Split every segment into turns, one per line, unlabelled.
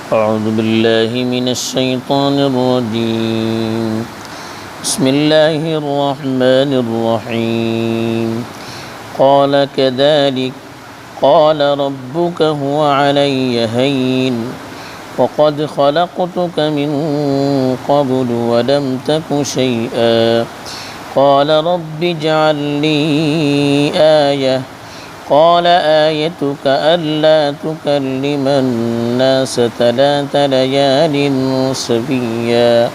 أعوذ بالله من الشيطان الرجيم. بسم الله الرحمن الرحيم. قال كذلك قال ربك هو علي هين وقد خلقتك من قبل ولم تك شيئا قال رب اجعل لي آية قال آيتك ألا تكلم الناس 3 ليال سويا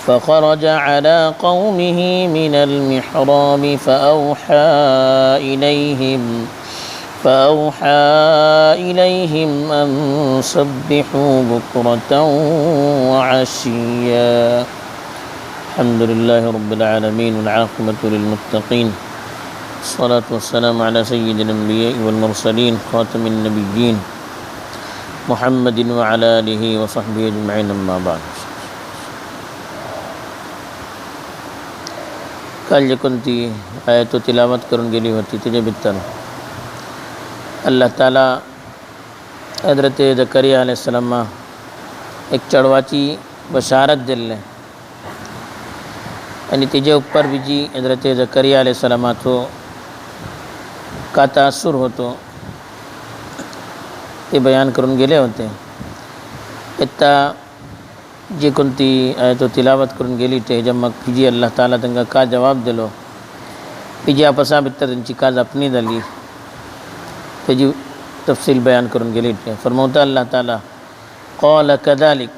فخرج على قومه من المحراب فأوحى إليهم أن سبحوا بكرة وعشيا. الحمد لله رب العالمين والعاقبة للمتقين الصلاة والسلام على سيد الأنبياء والمرسلين خاتم النبيين محمد وعلى آله وصحبه أجمعين أما بعد. काल जे कोणती आयत तिलावत करून गेली होती त्याच्या भितर अल्लाह ताला हजरत ज़करिया अलैहिस्सलाम एक चढवाची बशारत दिले आणि त्याच्या उपर बीजी हजरत ज़करिया अलैहिस्सलामाचो का तासुर होतो ते बयान करून गेले होते. आता जी कोणती आयत तिलावत करून गेली ते मग जी अल्लाह ताला त्यांना का जवाब दिलो जी आपसा भितर त्यांची का जपणी झाली त्याची तफसील बयान करून गेली. फरमवता अल्लाह ताला क़ाल कज़ालिक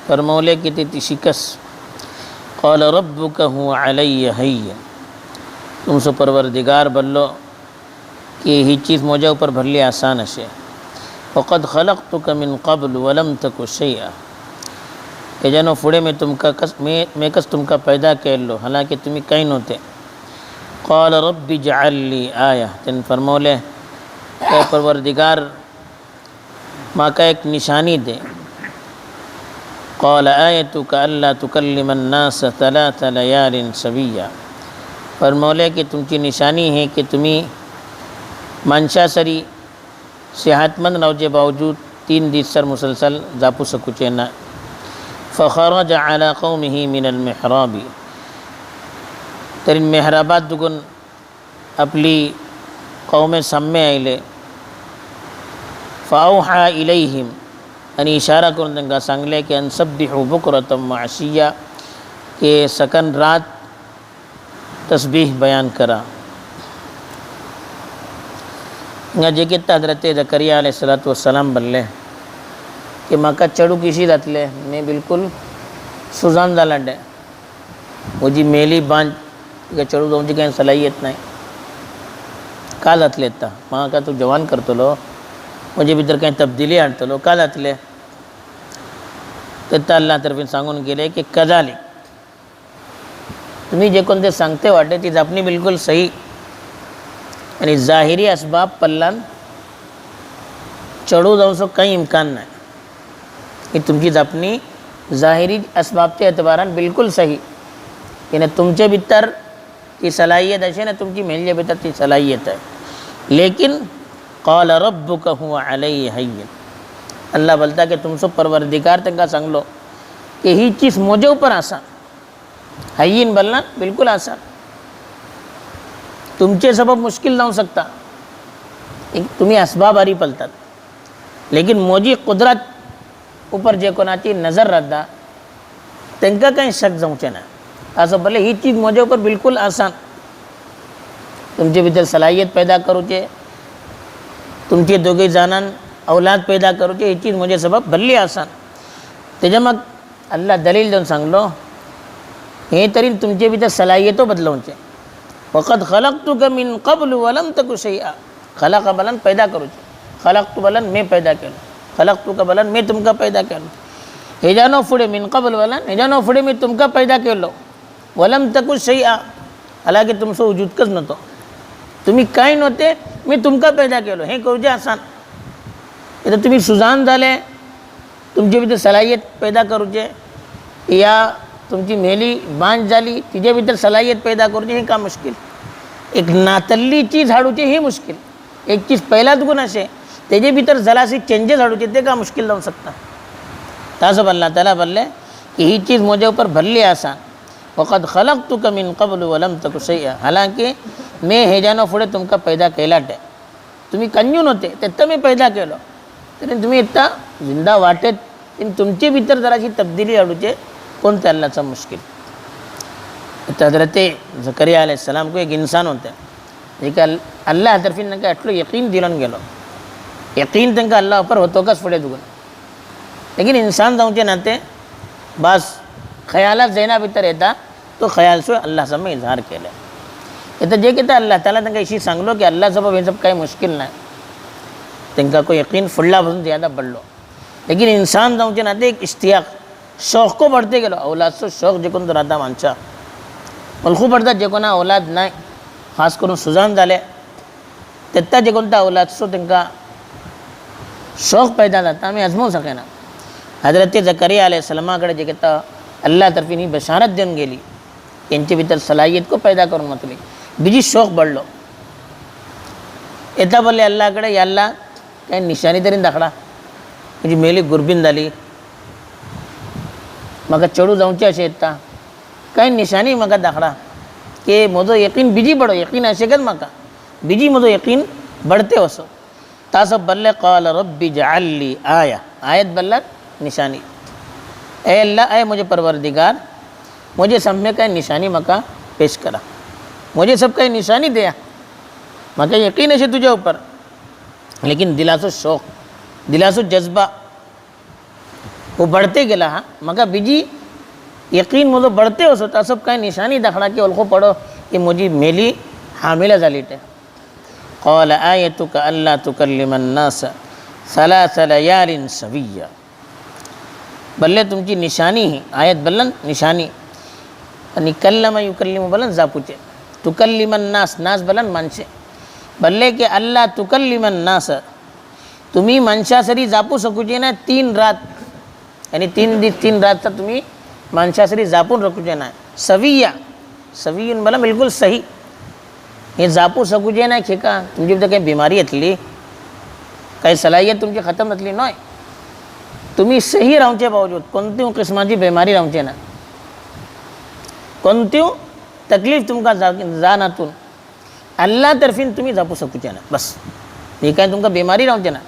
फरमवले की ती शिकस क़ाल रब्बुक हुवा अलय्य हय्यन तुमचो परवरदिगार बोललो कि ही चीज़ मुझे ऊपर भरली आसान अशे वक़द ख़लक़तुक मिन क़ब्ल वलम तक शैआ हेजानो फुडे मैं तुमका पैदा केल्लो हालांकि तुम्ही काही नव्हते. क़ाल रब्बि इजअल ली आया तिन फरमवले ए परवरदिगार माका एक निशानी दे. क़ाल आयतुक अल्ला तुकल्लिम अन्नास 3 लयाल सविया फरमवले कि तुमची निशानी है कि तुम्ही माणसासरी सेहतमंद रावचे बावजूद 3 दिवस मुसलसल जापू शकूचे ना. फखरज अला कौमिही मिनल मेहराबी तरी मेहराबात दुगून आपली कौमे साम्य आयले. फाऊहा इलैहिम आणि इशारा करून त्यांना सांगले की अनसब्बिहू बुक्रतम व अशिया के सकन रात तस्बीह बयान करा. जे की हजरत ज़करिया अलैहिस्सलातु वस्सलाम बोलले कि म्हाका चढू किशी जातले मैं बिल्कुल सुजान जाला डे म्हजी मेली बांज तिका चढू जावची कांय सलाहियत नाही का जातले आता म्हाका तू जवान करतलो म्हजे भितर कांय तब्दिली हाडटलो का जातले ते अल्लाह तर्फे सांगून गेले की कज़ालिक तुम्ही जे कोणते सांगते वाटे ती जापणी बिल्कुल सही आणि जाहिरी असबाब पल्लान चढू जावचो काही इम्कान नाही कि तुमची जापणी जाहिरी असबाबच्या एतबारान बिल्कुल सही यानी तुमचे भितर ती सलाहियत अशे ना तुमची मेलचे भितर ती सलाहियत आहे. लेकिन क़ाल रब्बुक हुवा अलय्य हय्यन अल्लाह बोलता कि तुमचो परवरदिगार त्यांना सांगलो कि ही चीज़ मुझे ऊपर आसान हय्यन बोलना बिल्कुल आसान तुमचे सबब मुश्किल जाऊ शकता तुम्ही असबाब हारी पलतात लेकिन मोजी कुदरत ऊपर जे कोणाची नजर राहता त्यांना काही शक जाऊचे ना असं बोले ही चीज़ मुझे ऊपर बिल्कुल आसान तुमचे भितर सलाहियत पैदा करूचे तुमचे दोघे जाणान औलाद पैदा करूचे ही चीज़ मुझे सबब भल्ली आसान. त्याच्या मग अल्लाह दलील देऊन सांगलो हे तरी तुमचे भितर सलाहियतो बदलवचे. वक़द ख़लक़तुक मिन क़ब्ल वलम तक शैआ खलक़ बलन पैदा करूचे खलक़तु बलन मैं पैदा केलो खलक़तुक बलन मैं तुमका पैदा केलो हेजानो फुडे मिन क़ब्ल बलन हेजानो फुडे मैं तुमका पैदा केलो वलम तक शैआ हालांकि तुमचो वजूदकच नव्हतो तुम्ही काय नव्हते मी तुमका पैदा केलो हे करूचे आसान. इथं तुम्ही सुजान झाले तुमचे भितर सलाहियत पैदा करूचे या तुमची मेली बांज झाली तिच्या भितर सलाहियत पैदा करूचे हे का मुश्किल. एक नातल्ली चीज हाडूचे ही मुश्किल. एक चीज पहिलाच गुण असे तेजे भितर जराशी चेंजेस हाडूचे ते का मुश्किल जावंक शकता. तासो अल्लाह ताला बोल्ले की ही चीज म्हजे ऊपर भरली आसा. वक़द खलक़तुका मिन क़ब्ल व लम तकु शैअ. हालांकि मैं हेजानो फुडें तुमकां पैदा केलाटे. तुम्ही कन्यून होते तेत्ता मी पैदा केलो. तरी तुम्ही इत्ता जिंदा वाटेत तुमचे भितर जराशी तब्दीली हाडूचे कोणते अल्लाहचा मुश्किल. हजरत ज़करिया अलैहिस्सलाम को एक इंसान होते जेका अल्लाह तरफीन तांकां एटलो यकीन दिलोन गेलो. यकीन तांकां अल्लाह ऊपर होतोकच फुडें दुगून. लेकिन इंसान जावचे नाते बस खयालात जैना भितर येता तो खयाल सो अल्लाह समोर इजहार केले. येता जे कितें अल्लाह ताला तांकां इशी सांगलो की अल्लाह सबब हें सब कांय मुश्किल ना. तांकां कोई यकीन फुडला पासून ज़्यादा बढ़लो. लेकिन इंसान जावचे नाते एक इश्तियाक शौक को बढ़ते गेलो. औलादचो शौक जे कोण राहता माणसा वळखू पडटा जे कोणा औलाद नाय खास करून सुजान जाले तेत्ता जे कोणता औलादचो तांकां शौक पैदा जाता आमी अजमोवंक शकना. हजरत ज़करिया अलैहिस्सलामा कडेन जे कितें अल्लाह तरफीन ही बशारत देवन गेली तेंचे भितर सलाहियत को पैदा करून वतली. बीजी शौक बढ़लो. येता बोल्ले अल्लाह कडेन या अल्लाह कांय निशाणी तरी दाखडा. म्हजी मेली गुरबीन जाली म्हाका चेडूं जावचें अशें येता कांय निशाणी म्हाका दाखडा की म्हजो यकीन बीजी बडो यकीन आशिकच म्हाका बीजी म्हजो यकीन बढ़ते वचो. तासो बल्ले क़ाल रब्बी जअल ली आया. आयत बल्ला निशानी. ए अल्लाह ए मुझे परवरदिगार मुझे सब में कई निशानी मका पेश करा. मुझे सब कई निशानी दिया. मका यकीन है तुझे ऊपर लेकिन दिलासो शौक दिलासो जज्बा वो बढ़ते गेला. हाँ मका बीजी यकीन मुझे बढ़ते हो सोता सब कई निशानी दाखडा की ओळखो पडो की मुझी मेली हामिला जाली ते. क़ाल आयतुका अल्ला तुकल्लिमन नास सलास लयालिन सविय्या. बल्ले तुमची निशानी ही आयत बल्लन निशानी आणि कल्लम युकल्लिम बल्लन जापूचे. तुकल्लिमन नास नास बल्लन माणसे. बल्ले की अल्लाह तुकल्लिमन नास तुम्ही माणसासरी जापू शकूचे ना 3 रात आणि 3 दिस 3 रातचा तुम्ही माणसासरी जापून रखूचे ना. सविया सवियन बल्ला बिल्कुल सही. हे जापू शकूचे ना खेका तुमची भितर काही बिमारी येतली काही सलाहियत तुमची खतम जातली न्हय. तुम्ही सही रावचे बावजूद कोणत्यो किस्माची बिमारी रावचे ना कोणत्यो तकलीफ तुमकां जानातून अल्लाह तरफीन तुम्ही जापू शकूचे ना. बस हे काय तुमकां बिमारी रावचे ना.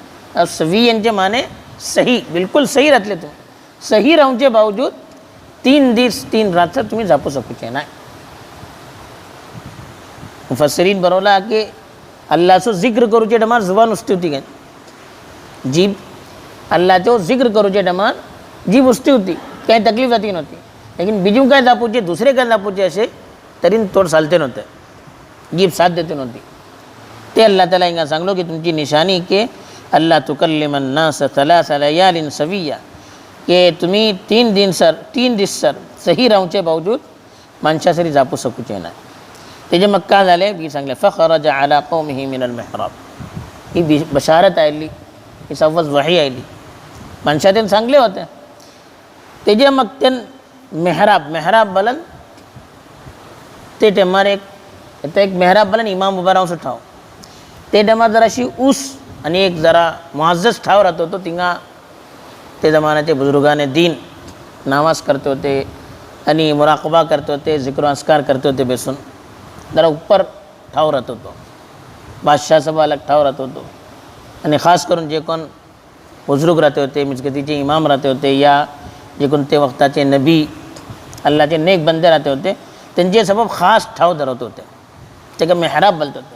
सवी यांचे माने सही बिल्कुल सही राहतले. तुम्ही सही रावचे बावजूद 3 दिस 3 रात तुम्ही जापू शकूचे ना. मुफस्सिरीन बरोवला की अल्लाहचो जिक्र करूचे टायमार जुबान उस्ती होती काय जीभ अल्लाहचो जिक्र करूचे टायमार जीभ उस्ती होती काही तकलीफ जाती नव्हती. लेकिन बीजू काय जापूचे दुसरे काय जापूचे असे तरी तोड चालते नव्हते. जीभ साथ देते नव्हती. ते अल्लाह ताला हिंगा सांगलो की तुमची निशानी के अल्लाह तुकल्लिमन नास सलास लयालिन सविय्या के तुम्ही 3 दिस सर सही रावचे बावजूद माणसासरी जापू शकूचे ना. तेजे मग काय झाले बी सांगले फखरज अला कौमिही मिनल मेहराब. ही बशारत आयली ही सव्वज वही आयली माणसातेन सांगले होते. तेजे मग ते मेहराब बलन ते टायमार एक मेहराब बलन इमाम उभा रावचो ठाव. ते टायमार जराशी ऊस आणि एक जरा मुअज्जज ठाव राहतो तो तिंगा ते जमान्याचे बुजुर्गाने दीन नमाज करते होते आणि मुराकबा करते होते जिक्र अस्कार करते होते बेसून जरा ऊपर ठाव राहत होतो. बादशाह सभा अलग ठाव राहत होतो. आणि खास करून जे कोण बुजुर्ग राहते होते मिजगतीचे इमाम राहते होते या जे कोण ते वक्ताचे नबी अल्लाहचे नेक बंदे राहते होते त्यांचे सबब खास ठाव धरत होते. ते मेहराब बोलत होते.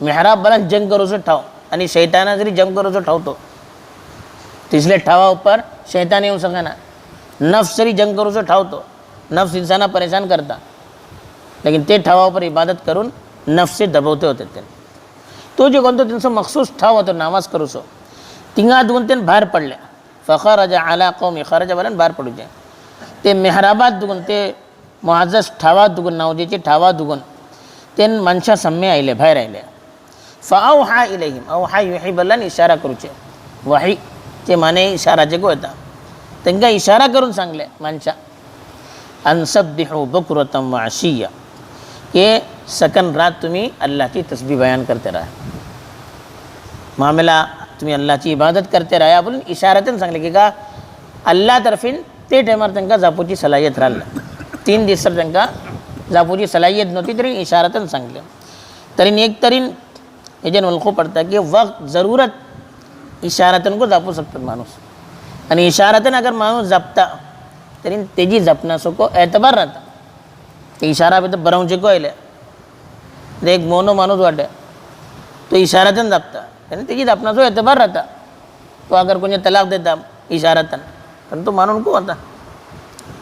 मेहराब बला जंग करूचो ठाव आणि शैताना जरी जंग करूचो ठावतो तिसले ठावा ऊपर शैतान येऊ सकेना. नफ्स जरी जंग करूचो ठावतो नफ्स इंसाना परेशान करता लेकिन ते ठावा ऊपर इबादत करून नफ्स से दबवते होते. ते तो जो कोणतो त्यांचा मखसूस ठाव होतो नामाज करूचो तिंगा दुगून ते भायर पडले. फखरज अला कौमी खरज बलन भायर पडूचे. ते मेहराबात दुगून ते मुअज्जज ठावा दुगून नावजेचे ठावा दुगून ते मनशा सम्मे आयले भायर आयले. फअवहा इलैहिम अवहा युही बल्लन इशारा करूचे. वही चे माने इशाराचे को येता. तांकां इशारा करून सांगले मनशा अनसब्बिहू बुक्रतम व अशिया ये सकन रात तुम्ही अल्लाह की तस्बीह बयान करते रहा. मामला तुम्ही अल्लाची इबादत करते राहा बोलून इशारातून सांगले की का अल्ला तर्फीन ते टायमार तांकां जावपाची सलाहियत राहिली 3 दीस तर तांकां जावपाची सलाहियत नव्हती तरी इशारातून सांगले तरी एक तरी हेजेन वळखू पडटा की वक्त जरूरत इशारातून को जापू शकतात माणूस आणि इशारातून अगर माणूस जपता तरी तेजी जपण्याचो को एतबार राहता ते इशारा भितर बरोवचे को आयले एक मोनो माणूस वाटे तो इशारातून जपता आणि तेजी जपण्याचो एतबार राहता तो अगर कोणी तलाक देता इशारातून पण तो मानून को होता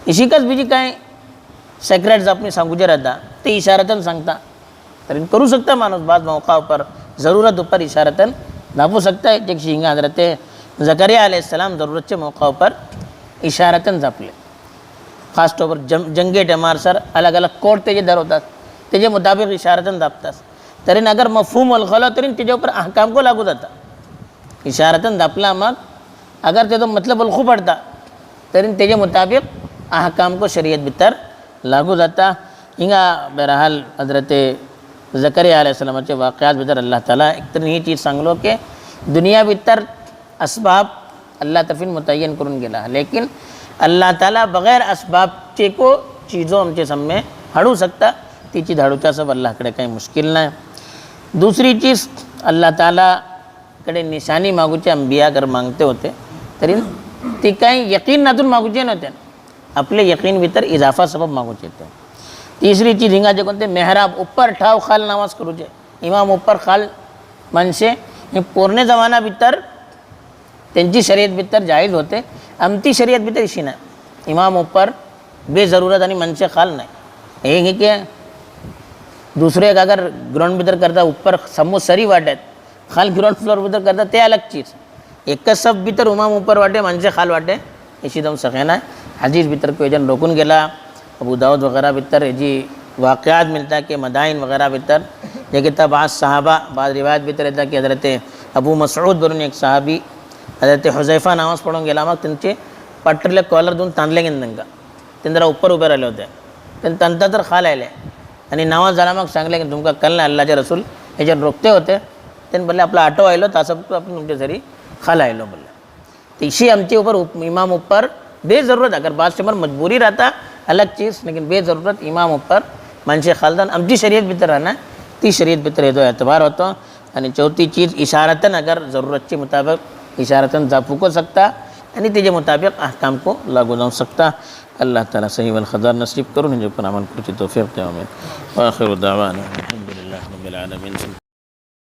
इशिकच बीजी काय सेक्रेट जपणी सांगूचे राहता ते इशारातून सांगता तरी करू शकता माणूस बाद मौका पर ज़रूरत ऊपर इशारतन नापू सकता है एक शिंगा हजरत ज़करिया अलैहिस्सलाम ज़रूरत के मौका पर इशारतन जपले खास तौर पर जंगे टमार सर अलग अलग कोर्ट तेजे दर होतात तेजे मुताबिक इशारतन जपतात तरी अगर मफहूम अलगलो तरी तेजे ऊपर अहकाम को लागू जाता इशारतन जपला मग अगर ते तो मतलब अलखू पड़ता तरी तेजे मुताबिक अहकाम को शरीयत भितर लागू जाता हिंगा बहरहाल हजरत ज़करिया अलैहिस्सलामाचे वाक़यात भितर अल्लाह ताला एक तर ही चीज़ सांगलो की दुनिया भितर असबाब अल्लाह तर्फीन मुतय्यन करून गेला लेकिन अल्लाह ताला बगैर असबाबचे को चीज़ों आमचे सामने हाडू शकता ती चीज हाडूच्या सब अल्लाहकडे काही मुश्किल नाही दुसरी चीज अल्लाह ताला कडे निशानी मागूचे अंबिया अगर मागते होते तरी ती काही यकीन नातून मागूचे नव्हते आपले यकीन भितर इजाफा सबब मागूचे होते तीसरी चीज हिंगा जे कोणते मेहराब ऊपर ठाव खाल नमाज करूचे इमाम ऊपर खाल मनसे हे पोरणे जमाना भितर त्यांची शर्यत भितर जायज होते आमची शर्यत भितर इशी नाही इमाम ऊपर बेजरूरत आणि मनसे खाल नाही हे की दुसरे अगर ग्राउंड भितर करता ऊपर समूह सरी वाटत खाल ग्राउंड फ्लोर भितर करता ते अलग चीज एक सब भितर इमाम ऊपर वाटे मनसे खाल वाटे इशी दम सके ना हदीस भितर कोई जन रोकून गेला अबू दाऊद वगैरह भितर जी वाक़यात मिलता है कि मदाइन वगैरह भितर जे किताब बाद सहाबा बाद रिवायत भितर येता की हजरत अबू मसऊद बरून एक सहाबी हजरत हुज़ैफा नामाज पढून गेला मग त्यांचे पट्टरले कॉलर दोन तांदले घेऊन तांकां ते जरा ऊपर उभे राहिले होते त्यांनी तंता तर खाल आयले आणि नामाज झाला मग सांगले की तुमका कल नाही अल्लाहचे रसूल ह्याच्यात रोखते होते त्यांनी बोलले आपला ऑटो आयलो तासं आपण तुमच्या घरी खाल आयलो बोलले तीशी आमचे ऊपर इमाम ऊपर बेजरूरत अगर बाद से मजबूरी रहता अलग चीज़ लेकिन बेजरूरत इमाम ऊपर मनसे खालदान आमची शरीयत भितर राहना ती शरीयत भितर येतो एतबार होतो आणि चौथी चीज़ इशारतन अगर ज़रूरत के मुताबिक इशारतन जापू को सकता आणि तेजे मुताबिक अहकाम को लागू जाऊ सकता अल्लाह ताला सही वल खदार नसीब करून जो पर अमल करची तौफीक दे आमीन व आखिर दावाना अल्हम्दुलिल्लाह रब्बिल आलमीन।